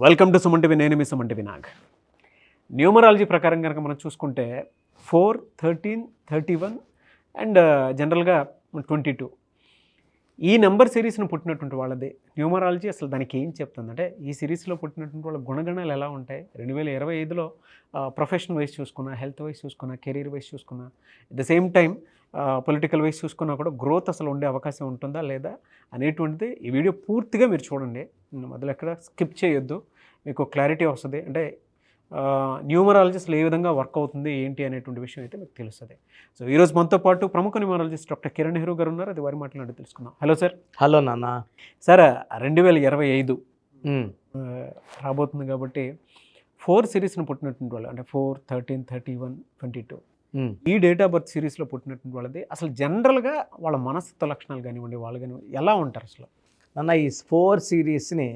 Welcome to Suman TV. నేను మీ Suman TV Nag. Numerology ప్రకారం కనుక మనం చూసుకుంటే 4, 13, 31 అండ్ జనరల్గా 22 ఈ నెంబర్ సిరీస్ను పుట్టినటువంటి వాళ్ళది న్యూమరాలజీ అసలు దానికి ఏం చెప్తుందంటే, ఈ సిరీస్లో పుట్టినటువంటి వాళ్ళ గుణగణాలు ఎలా ఉంటాయి, 2025లో ప్రొఫెషన్ వైజ్ చూసుకున్నా, హెల్త్ వైజ్ చూసుకున్నా, కెరీర్ వైజ్ చూసుకున్నా, at the same time political wise చూసుకున్నా కూడా గ్రోత్ అసలు ఉండే అవకాశం ఉంటుందా లేదా అనేటువంటిది ఈ వీడియో పూర్తిగా మీరు చూడండి. మొదలు ఎక్కడ స్కిప్ చేయొద్దు, మీకు క్లారిటీ వస్తుంది. అంటే న్యూమరాలజీ అసలు ఏ విధంగా వర్క్ అవుతుంది ఏంటి అనేటువంటి విషయం అయితే మీకు తెలుస్తుంది. సో ఈరోజు మనతో పాటు ప్రముఖ న్యూమరాలజిస్ట్ డాక్టర్ కిరణ్ నెహ్రూ గారు ఉన్నారు. అది వారి మాట్లాడి తెలుసుకుందాం. Hello sir. హలో నాన్న. సార్ 2025 రాబోతుంది కాబట్టి 4 సిరీస్ను పుట్టినటువంటి వాళ్ళు, అంటే 4, 13, 31, 22 ఈ డేట్ ఆఫ్ బర్త్ సిరీస్లో పుట్టినటువంటి వాళ్ళది అసలు జనరల్గా వాళ్ళ మనస్తత్వ లక్షణాలు కానివ్వండి, వాళ్ళు కానివ్వండి ఎలా ఉంటారు అసలు? నాన్న, ఈ 4 సిరీస్ని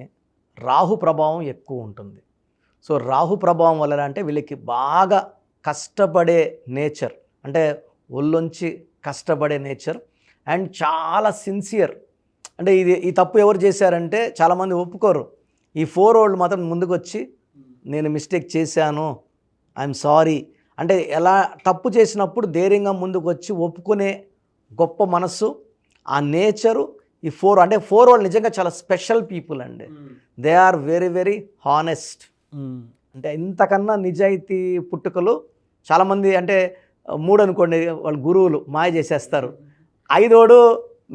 రాహు ప్రభావం ఎక్కువ ఉంటుంది. సో రాహు ప్రభావం వల్ల అంటే వీళ్ళకి బాగా కష్టపడే నేచర్, అంటే ఒళ్ళొంచి కష్టపడే నేచర్ అండ్ చాలా సిన్సియర్. అంటే ఈ తప్పు ఎవరు చేశారంటే చాలామంది ఒప్పుకోరు. ఈ 4 వాళ్ళు మాత్రం ముందుకు వచ్చి నేను మిస్టేక్ చేశాను, ఐఎమ్ సారీ అంటే ఎలా తప్పు చేసినప్పుడు ధైర్యంగా ముందుకు వచ్చి ఒప్పుకునే గొప్ప మనస్సు, ఆ నేచరు ఈ 4 అంటే 4 వాళ్ళు నిజంగా చాలా స్పెషల్ పీపుల్ అండి. They are very very honest. అంటే ఇంతకన్నా నిజాయితీ పుట్టుకలు చాలామంది, అంటే 3 అనుకోండి వాళ్ళు గురువులు మాయ చేసేస్తారు, 5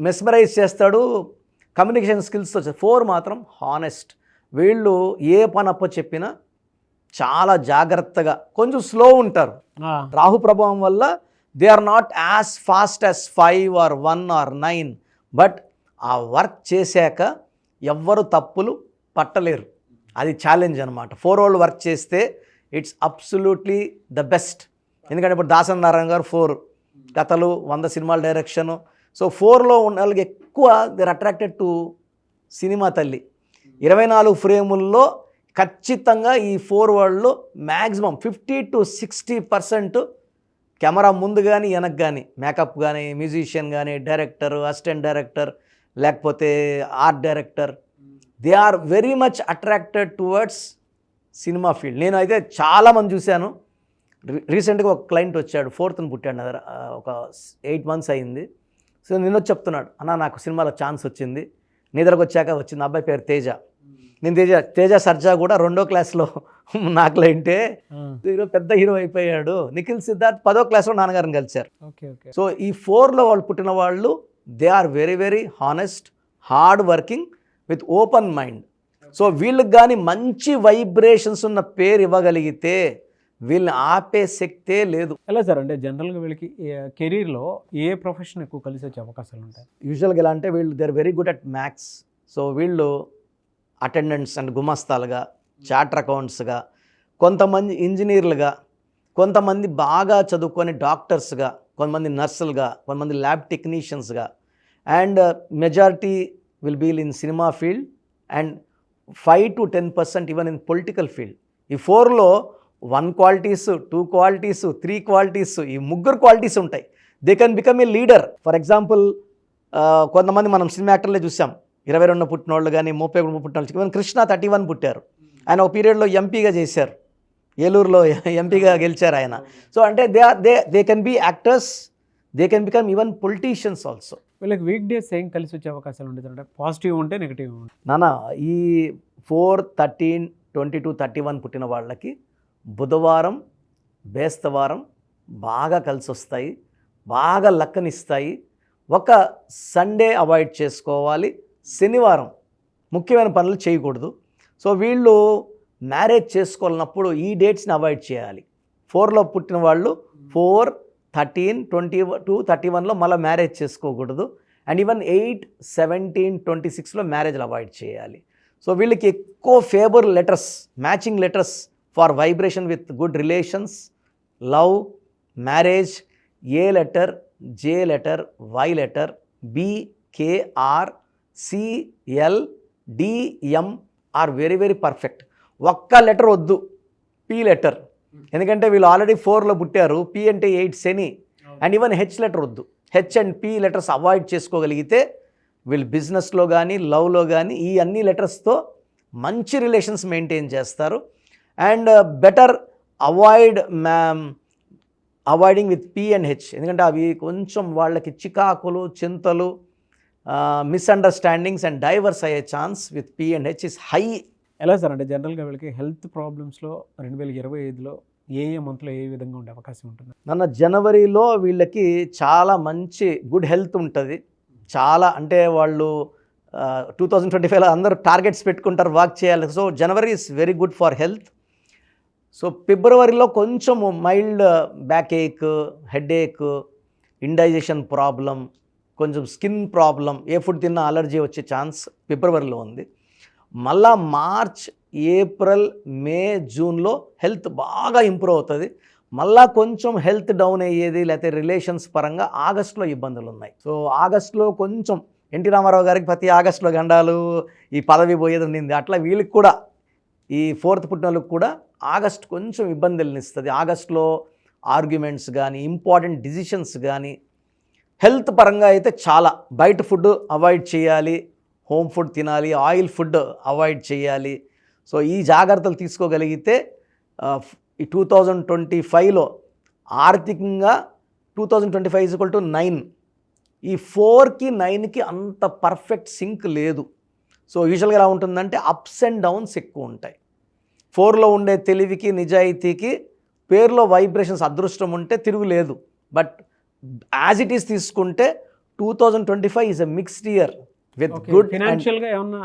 మెస్మరైజ్ చేస్తాడు, కమ్యూనికేషన్ స్కిల్స్తో. 4 మాత్రం హానెస్ట్. వీళ్ళు ఏ పని అప్ప చెప్పినా చాలా జాగ్రత్తగా, కొంచెం స్లో ఉంటారు. రాహు ప్రభావం వల్ల they are not as fast as 5 or 1 or 9, but ఆ వర్క్ చేశాక ఎవ్వరు తప్పులు పట్టలేరు. అది ఛాలెంజ్ అనమాట. 4 వాళ్ళు వర్క్ చేస్తే ఇట్స్ అబ్సల్యూట్లీ ద బెస్ట్. ఎందుకంటే ఇప్పుడు దాసరి నారాయణ గారు 4 కథలు, 100 సినిమాల డైరెక్షను. సో 4లో ఉన్న వాళ్ళకి ఎక్కువ దేర్ అట్రాక్టెడ్ టు సినిమా తల్లి. 24 ఫ్రేముల్లో ఖచ్చితంగా ఈ 4 వాళ్ళు మ్యాక్సిమం 50 to 60% కెమెరా ముందు కానీ వెనక్కి కానీ, మేకప్ కానీ, మ్యూజిషియన్ కానీ, డైరెక్టర్, అసిస్టెంట్ డైరెక్టర్, లేకపోతే art director, they are very much attracted towards cinema field. నేను అయితే చాలామంది చూశాను. రీసెంట్గా ఒక క్లయింట్ వచ్చాడు, 4th పుట్టాడు, ఒక 8 months అయింది. సో నిన్న చెప్తున్నాడు, అన్న నాకు సినిమాలో ఛాన్స్ వచ్చింది, నిద్రకు వచ్చాక వచ్చింది. అబ్బాయి పేరు తేజ. నేను తేజ సర్జా కూడా 2వ క్లాస్లో నా క్లయింటే, హీరో పెద్ద హీరో అయిపోయాడు. నిఖిల్ సిద్ధార్థ్ 10వ క్లాస్లో నాన్నగారిని కలిశారు. సో ఈ 4లో వాళ్ళు పుట్టిన వాళ్ళు they are very very honest, hard working with open mind. So వీళ్ళకి కానీ మంచి వైబ్రేషన్స్ ఉన్న పేరు ఇవ్వగలిగితే వీళ్ళని ఆపే శక్తే లేదు. ఎలా సార్? అంటే జనరల్గా వీళ్ళకి కెరీర్లో ఏ ప్రొఫెషన్ ఎక్కువ కలిసి వచ్చే అవకాశాలు ఉంటాయి? యూజువల్గా ఎలా అంటే వీళ్ళు they are very good at maths. So వీళ్ళు అటెండెంట్స్ అండ్ గుమస్తాలుగా, చార్టర్ అకౌంట్స్గా, కొంతమంది ఇంజనీర్లుగా, కొంతమంది బాగా చదువుకొని డాక్టర్స్గా, కొంతమంది నర్సులుగా, కొంతమంది ల్యాబ్ టెక్నీషియన్స్గా, and majority will be in cinema field and 5 to 10% even in political field. ఈ 4లో 1 qualities, 2 qualities, 3 qualities, ఈ 3 qualities ఉంటాయి. They can become a leader. For example కొంతమంది మనం సినిమా యాక్టర్లే చూసాం, 22 పుట్టిన వాళ్ళు కానీ, 31 పుట్టిన వాళ్ళు. ఈవెన్ కృష్ణ 31 పుట్టారు. ఆయన ఒక పీరియడ్లో ఎంపీగా చేశారు, ఏలూరులో ఎంపీగా గెలిచారు ఆయన. సో అంటే they can be actors, they can become even politicians also. వీళ్ళకి వీక్ డేస్ ఏం కలిసి వచ్చే అవకాశాలు ఉంటుంది? అంటే పాజిటివ్ ఉంటే నెగిటివ్ ఉంటే? నాన్న, ఈ 4, 13, 22, 31 పుట్టిన వాళ్ళకి బుధవారం, బేస్తవారం బాగా కలిసి వస్తాయి, బాగా లక్కనిస్తాయి. ఒక సండే అవాయిడ్ చేసుకోవాలి, శనివారం ముఖ్యమైన పనులు చేయకూడదు. సో వీళ్ళు మ్యారేజ్ చేసుకోవాలన్నప్పుడు ఈ డేట్స్ని అవాయిడ్ చేయాలి. 4లో పుట్టిన వాళ్ళు 4, 13, 22, 31లో మళ్ళీ మ్యారేజ్ చేసుకోకూడదు. అండ్ ఈవెన్ 8, 17, 26లో మ్యారేజ్లు అవాయిడ్ చేయాలి. సో వీళ్ళకి ఎక్కువ favour letters, matching letters for vibration with good relations, love, marriage, A letter, J letter, Y letter, B, K, R, CL, DM are very very perfect. ఒక్క letter వద్దు, P letter. ఎందుకంటే వీళ్ళు already 4లో పుట్టారు. P అంటే 8 శని. And even H letter వద్దు. H and P letters avoid చేసుకోగలిగితే వీళ్ళు బిజినెస్లో కానీ, లవ్లో కానీ ఈ అన్ని లెటర్స్తో మంచి రిలేషన్స్ మెయింటైన్ చేస్తారు. And better avoiding with P&H, ఎందుకంటే అవి కొంచెం వాళ్ళకి చికాకులు, చింతలు, మిస్అండర్స్టాండింగ్స్ అండ్ డైవర్స్ అయ్యే chance with P&H is high. ఎలా సార్ అంటే జనరల్గా వీళ్ళకి హెల్త్ ప్రాబ్లమ్స్లో 2025లో ఏ మంత్లో ఏ విధంగా ఉండే అవకాశం ఉంటుంది? నన్న జనవరిలో వీళ్ళకి చాలా మంచి గుడ్ హెల్త్ ఉంటుంది. చాలా అంటే వాళ్ళు 2025లో అందరూ టార్గెట్స్ పెట్టుకుంటారు, వాక్ చేయాలి. So January is very good for health. So ఫిబ్రవరిలో కొంచెం మైల్డ్ బ్యాక్ ఏక్, హెడ్ ఏక్, ఇండైజెషన్ ప్రాబ్లం, కొంచెం స్కిన్ ప్రాబ్లం, ఏ ఫుడ్ తిన్నా అలర్జీ వచ్చే ఛాన్స్ ఫిబ్రవరిలో ఉంది. మళ్ళా మార్చ్, ఏప్రిల్, మే, జూన్లో హెల్త్ బాగా ఇంప్రూవ్ అవుతుంది. మళ్ళా కొంచెం హెల్త్ డౌన్ అయ్యేది లేకపోతే రిలేషన్స్ పరంగా ఆగస్టులో ఇబ్బందులు ఉన్నాయి. సో ఆగస్టులో కొంచెం ఎన్టీ రామారావు గారికి ప్రతి ఆగస్టులో గండాలు, ఈ పదవి పోయేది ఉండింది. అట్లా వీళ్ళకి కూడా ఈ 4th పుట్టినోళ్ళకి కూడా ఆగస్ట్ కొంచెం ఇబ్బందులను ఇస్తుంది. ఆగస్టులో ఆర్గ్యుమెంట్స్ కానీ, ఇంపార్టెంట్ డిసిషన్స్ కానీ, హెల్త్ పరంగా అయితే చాలా బయట ఫుడ్ అవాయిడ్ చేయాలి, హోమ్ ఫుడ్ తినాలి, ఆయిల్ ఫుడ్ అవాయిడ్ చేయాలి. సో ఈ జాగ్రత్తలు తీసుకోగలిగితే ఈ 2025లో ఆర్థికంగా 2025 = 9. ఈ 4కి 9కి అంత పర్ఫెక్ట్ సింక్ లేదు. సో యూజువల్గా ఎలా ఉంటుందంటే అప్స్ అండ్ డౌన్స్ ఎక్కువ ఉంటాయి. 4లో ఉండే తెలివికి, నిజాయితీకి, పేరులో వైబ్రేషన్స్ అదృష్టం ఉంటే తిరుగులేదు. బట్ యాజ్ ఇట్ ఈస్ తీసుకుంటే 2025 is a mixed year with good. ఫైనాన్షియల్గా ఏమన్నా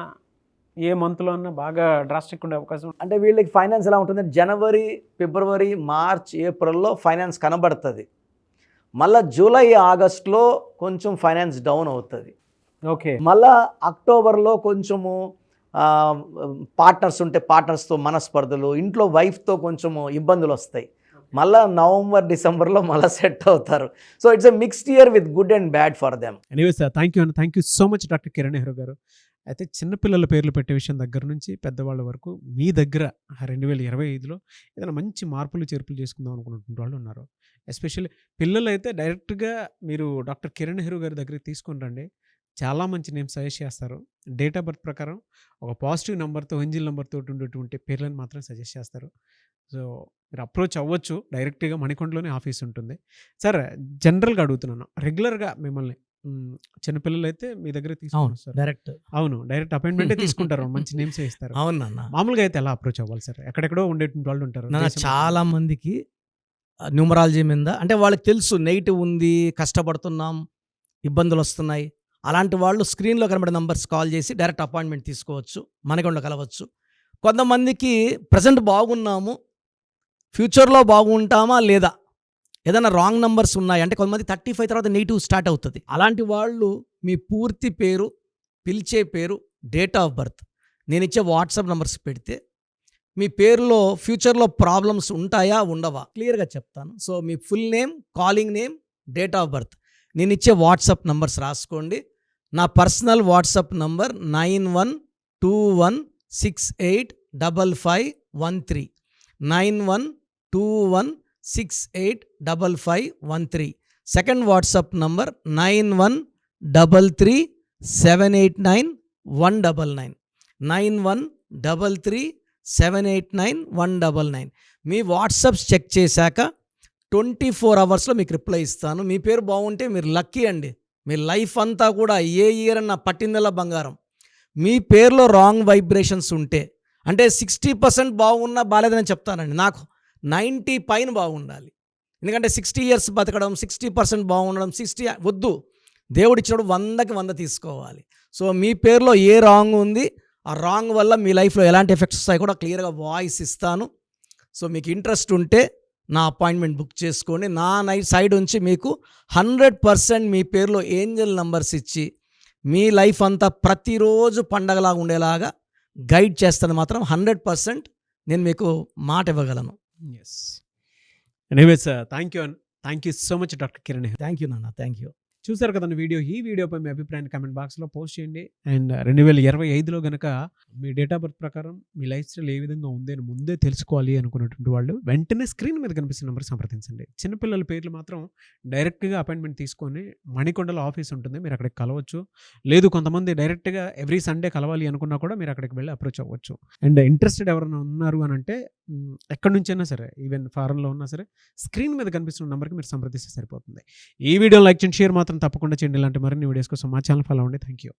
ఏ మంత్లో అన్నా బాగా డ్రాస్టిక్ ఉండే అవకాశం? అంటే వీళ్ళకి ఫైనాన్స్ ఎలా ఉంటుంది, జనవరి, ఫిబ్రవరి, మార్చ్, ఏప్రిల్లో ఫైనాన్స్ కనబడుతుంది. మళ్ళీ జూలై, ఆగస్టులో కొంచెం ఫైనాన్స్ డౌన్ అవుతుంది. ఓకే. మళ్ళా అక్టోబర్లో కొంచెము పార్ట్నర్స్ ఉంటే పార్ట్నర్స్తో మనస్పర్ధలు, ఇంట్లో వైఫ్తో కొంచెము ఇబ్బందులు వస్తాయి. మళ్ళీ నవంబర్, డిసెంబర్లో మళ్ళీ సెట్ అవుతారు. So it's a mixed year with good and bad for them. Anyway sir, thank you so much doctor Kiran Nehru గారు. అయితే చిన్నపిల్లల పేర్లు పెట్టే విషయం దగ్గర నుంచి పెద్దవాళ్ళ వరకు మీ దగ్గర 2025లో ఏదైనా మంచి మార్పులు చేర్పులు చేసుకుందాం అనుకున్నటువంటి వాళ్ళు ఉన్నారు. ఎస్పెషల్లీ పిల్లలు అయితే డైరెక్ట్గా మీరు డాక్టర్ కిరణ్ నెహ్రూ గారి దగ్గరికి తీసుకుని రండి. చాలా మంచి నేమ్స్ సజెస్ట్ చేస్తారు. డేట్ ఆఫ్ బర్త్ ప్రకారం ఒక పాజిటివ్ నెంబర్తో, ఎంజిల్ నెంబర్తో ఉండేటువంటి పేర్లను మాత్రం సజెస్ట్ చేస్తారు. సో మీరు అప్రోచ్ అవ్వచ్చు. డైరెక్ట్గా మణికొండలోనే ఆఫీస్ ఉంటుంది. సార్ జనరల్గా అడుగుతున్నాను, రెగ్యులర్గా మిమ్మల్ని చిన్నపిల్లలు అయితే మీ దగ్గర తీసుకుంటారు సార్? డైరెక్ట్ అపాయింట్మెంటే తీసుకుంటారు, మంచి నేమ్స్ ఇస్తారు. అవునన్నా. మామూలుగా అయితే ఎలా అప్రోచ్ అవ్వాలి సార్? ఎక్కడెక్కడో ఉండేటువంటి వాళ్ళు ఉంటారు. చాలా మందికి న్యూమరాలజీ మీద అంటే వాళ్ళకి తెలుసు నెగిటివ్ ఉంది, కష్టపడుతున్నాం, ఇబ్బందులు వస్తున్నాయి. అలాంటి వాళ్ళు స్క్రీన్లో కనబడే నంబర్స్ కాల్ చేసి డైరెక్ట్ అపాయింట్మెంట్ తీసుకోవచ్చు, మనకొండ కలవచ్చు. కొంతమందికి ప్రజెంట్ బాగున్నాము, ఫ్యూచర్లో బాగుంటామా లేదా, ఏదైనా రాంగ్ నంబర్స్ ఉన్నాయి అంటే కొంతమంది 35 తర్వాత నెగిటివ్ స్టార్ట్ అవుతుంది. అలాంటి వాళ్ళు మీ పూర్తి పేరు, పిలిచే పేరు, డేట్ ఆఫ్ బర్త్, నేను ఇచ్చే వాట్సాప్ నంబర్స్ పెడితే మీ పేరులో ఫ్యూచర్లో ప్రాబ్లమ్స్ ఉంటాయా ఉండవా క్లియర్గా చెప్తాను. So me full name, calling name, date of birth, నేను ఇచ్చే వాట్సాప్ నంబర్స్ రాసుకోండి. నా personal WhatsApp number 9121685513, 9121685513. Second WhatsApp number 9133789199, 9133789199. మీ వాట్సాప్స్ చెక్ చేశాక 24 అవర్స్లో మీకు రిప్లై ఇస్తాను. మీ పేరు బాగుంటే మీరు లక్కీ అండి. మీ లైఫ్ అంతా కూడా ఏ ఇయర్ అన్న పట్టిందల్లా బంగారం. మీ పేరులో రాంగ్ వైబ్రేషన్స్ ఉంటే అంటే 60% బాగున్నా బాగాలేదని చెప్తానండి. నాకు 90 పైన బాగుండాలి. ఎందుకంటే 60 ఇయర్స్ బతకడం, 60% బాగుండడం, 60 వద్దు. దేవుడు ఇచ్చినప్పుడు 100కి 100 తీసుకోవాలి. సో మీ పేరులో ఏ రాంగ్ ఉంది, ఆ రాంగ్ వల్ల మీ లైఫ్లో ఎలాంటి ఎఫెక్ట్స్ వస్తాయి కూడా క్లియర్గా వాయిస్ ఇస్తాను. సో మీకు ఇంట్రెస్ట్ ఉంటే నా అపాయింట్మెంట్ బుక్ చేసుకోండి. నా సైడ్ నుంచి మీకు 100% మీ పేరులో ఏంజల్ నంబర్స్ ఇచ్చి మీ లైఫ్ అంతా ప్రతిరోజు పండగలాగా ఉండేలాగా గైడ్ చేస్తాను. మాత్రం 100% నేను మీకు మాట ఇవ్వగలను. Yes. Anyways thank you so much doctor Kiran. Thank you నాన్న, థ్యాంక్ యూ. చూసారు కదండి వీడియో. ఈ వీడియోపై మీ అభిప్రాయాన్ని కామెంట్ బాక్స్లో పోస్ట్ చేయండి. అండ్ 2025లో గనక మీ డేట్ ఆఫ్ బర్త్ ప్రకారం మీ లైఫ్ స్టైల్ ఏ విధంగా ఉంది అని ముందే తెలుసుకోవాలి అనుకున్నటువంటి వాళ్ళు వెంటనే స్క్రీన్ మీద కనిపిస్తున్న నెంబర్ సంప్రదించండి. చిన్నపిల్లల పేర్లు మాత్రం డైరెక్ట్గా అపాయింట్మెంట్ తీసుకొని మణికొండలో ఆఫీస్ ఉంటుంది, మీరు అక్కడికి కలవచ్చు. లేదు కొంతమంది డైరెక్ట్గా ఎవ్రీ సండే కలవాలి అనుకున్నా కూడా మీరు అక్కడికి వెళ్ళి అప్రోచ్ అవ్వచ్చు. అండ్ ఇంట్రెస్టెడ్ ఎవరైనా ఉన్నారు అని అంటే ఎక్కడి నుంచైనా సరే, ఈవెన్ ఫారెన్లో ఉన్నా సరే, స్క్రీన్ మీద కనిపిస్తున్న నెంబర్కి మీరు సంప్రదిస్తే సరిపోతుంది. ఈ వీడియో లైక్ చేయండి, షేర్ మాత్రం తప్పకుండా చేయండి. ఇలాంటి మరిన్ని వీడియోస్ కోసం మా ఛానల్ ఫాలో అవ్వండి. Thank you.